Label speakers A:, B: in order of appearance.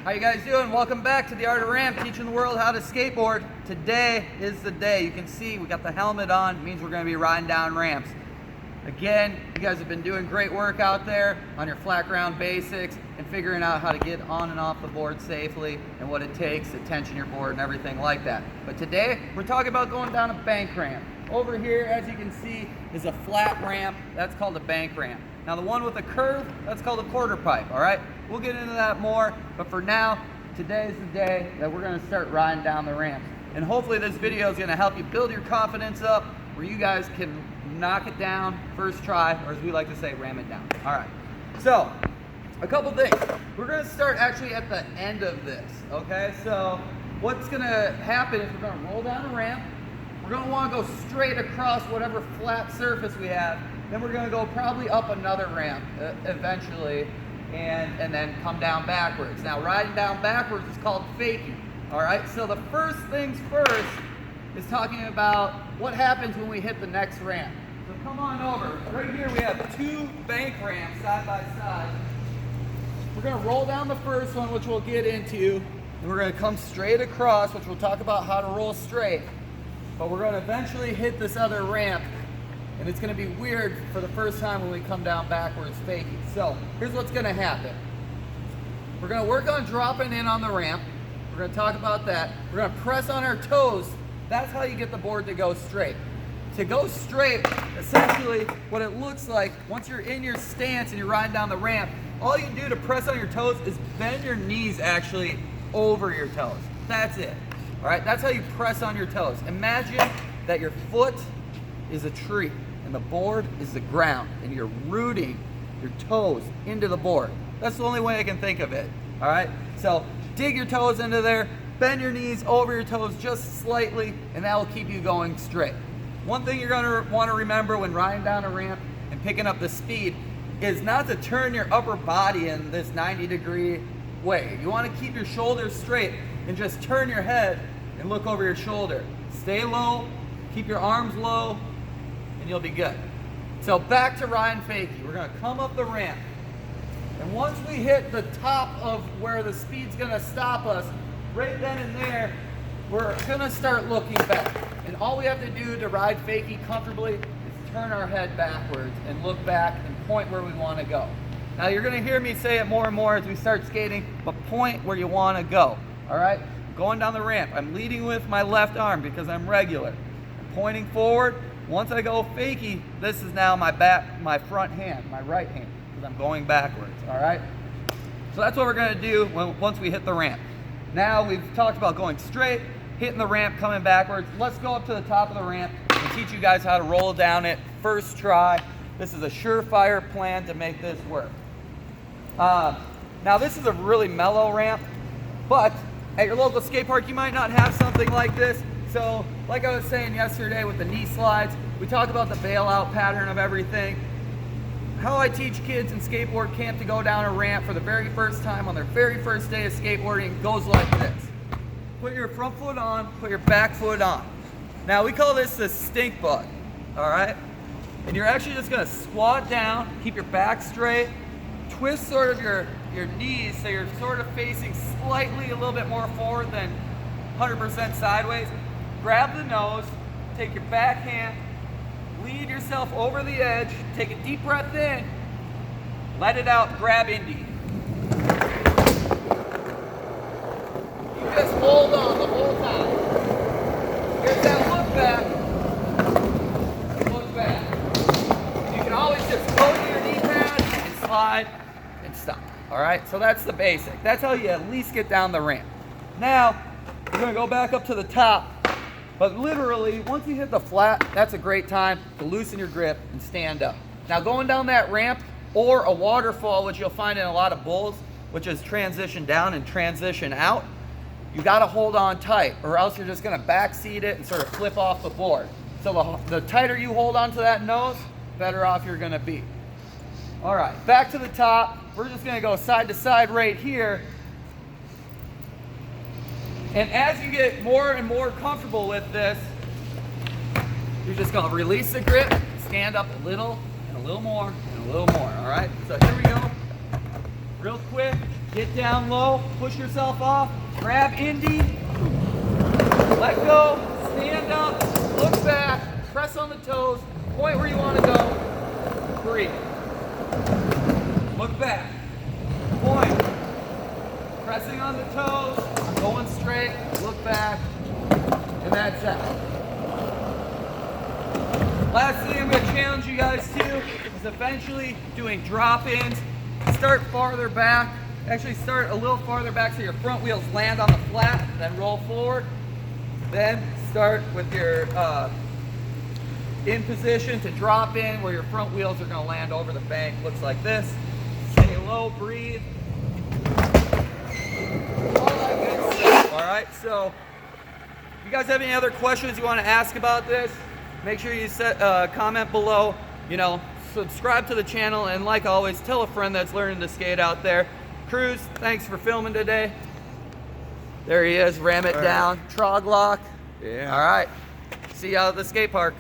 A: How you guys doing? Welcome back to the Art of Ramp, teaching the world how to skateboard. Today is the day. You can see we got the helmet on. It means we're going to be riding down ramps. Again, you guys have been doing great work out there on your flat ground basics and figuring out how to get on and off the board safely and what it takes to tension your board and everything like that. But today, we're talking about going down a bank ramp. Over here, as you can see, is a flat ramp. That's called a bank ramp. Now the one with a curve, that's called a quarter pipe, all right? We'll get into that more, but for now, today's the day that we're gonna start riding down the ramps. And hopefully this video is gonna help you build your confidence up where you guys can knock it down first try, or as we like to say, ram it down. All right, so a couple things. We're gonna start actually at the end of this, okay? So what's gonna happen is we're gonna roll down a ramp. We're gonna wanna go straight across whatever flat surface we have. Then we're gonna go probably up another ramp eventually, and then come down backwards. Now riding down backwards is called fakie, all right? So the first things first is talking about what happens when we hit the next ramp. So come on over. Right here we have two bank ramps side by side. We're gonna roll down the first one, which we'll get into, and we're gonna come straight across, which we'll talk about how to roll straight. But we're gonna eventually hit this other ramp, and it's gonna be weird for the first time when we come down backwards fakie. So here's what's gonna happen. We're gonna work on dropping in on the ramp. We're gonna talk about that. We're gonna press on our toes. That's how you get the board to go straight. To go straight, essentially what it looks like, once you're in your stance and you're riding down the ramp, all you do to press on your toes is bend your knees actually over your toes. That's it. All right, that's how you press on your toes. Imagine that your foot is a tree and the board is the ground, and you're rooting your toes into the board. That's the only way I can think of it. All right, so dig your toes into there, bend your knees over your toes just slightly, and that will keep you going straight. One thing you're gonna wanna remember when riding down a ramp and picking up the speed is not to turn your upper body in this 90-degree way. You wanna keep your shoulders straight and just turn your head and look over your shoulder. Stay low, keep your arms low, and you'll be good. So back to riding fakie. We're gonna come up the ramp. And once we hit the top of where the speed's gonna stop us, right then and there, we're gonna start looking back. And all we have to do to ride fakie comfortably is turn our head backwards and look back and point where we wanna go. Now you're gonna hear me say it more and more as we start skating, but point where you wanna go, all right? Going down the ramp, I'm leading with my left arm because I'm regular. I'm pointing forward. Once I go fakie, this is now my front hand, my right hand, because I'm going backwards, all right? So that's what we're gonna do once we hit the ramp. Now we've talked about going straight, hitting the ramp, coming backwards. Let's go up to the top of the ramp and teach you guys how to roll down it first try. This is a surefire plan to make this work. Now this is a really mellow ramp, but at your local skate park, you might not have something like this. So like I was saying yesterday with the knee slides, we talk about the bailout pattern of everything. How I teach kids in skateboard camp to go down a ramp for the very first time on their very first day of skateboarding goes like this. Put your front foot on, put your back foot on. Now we call this the Stinkbug, all right? And you're actually just gonna squat down, keep your back straight, twist sort of your knees so you're sort of facing slightly a little bit more forward than 100% sideways. Grab the nose, take your back hand, lead yourself over the edge, take a deep breath in, let it out, grab into you. You just hold on the whole time. Here's that look back, look back. You can always just go to your knee pad and slide and stop, all right? So that's the basic. That's how you at least get down the ramp. Now, we're gonna go back up to the top. But literally, once you hit the flat, that's a great time to loosen your grip and stand up. Now going down that ramp or a waterfall, which you'll find in a lot of bowls, which is transition down and transition out, you gotta hold on tight or else you're just gonna backseat it and sort of flip off the board. So the tighter you hold onto that nose, better off you're gonna be. All right, back to the top. We're just gonna go side to side right here. And as you get more and more comfortable with this, you're just gonna release the grip, stand up a little and a little more and a little more, all right? So here we go. Real quick, get down low, push yourself off, grab Indy, let go, stand up, look back, press on the toes, point where you want to go, breathe. Look back, point, pressing on the toes, going straight, look back, and that's that. Last thing I'm going to challenge you guys to is eventually doing drop-ins. Start farther back, actually start a little farther back so your front wheels land on the flat, then roll forward. Then start with your in position to drop in where your front wheels are going to land over the bank. Looks like this. Stay low, breathe. All that good stuff. All right, so if you guys have any other questions you want to ask about this, make sure you comment below. You know, subscribe to the channel, and like always, tell a friend that's learning to skate out there. Cruz, thanks for filming today. There he is, ram it down. Trog lock.
B: Yeah.
A: All right. See you out at the skate park.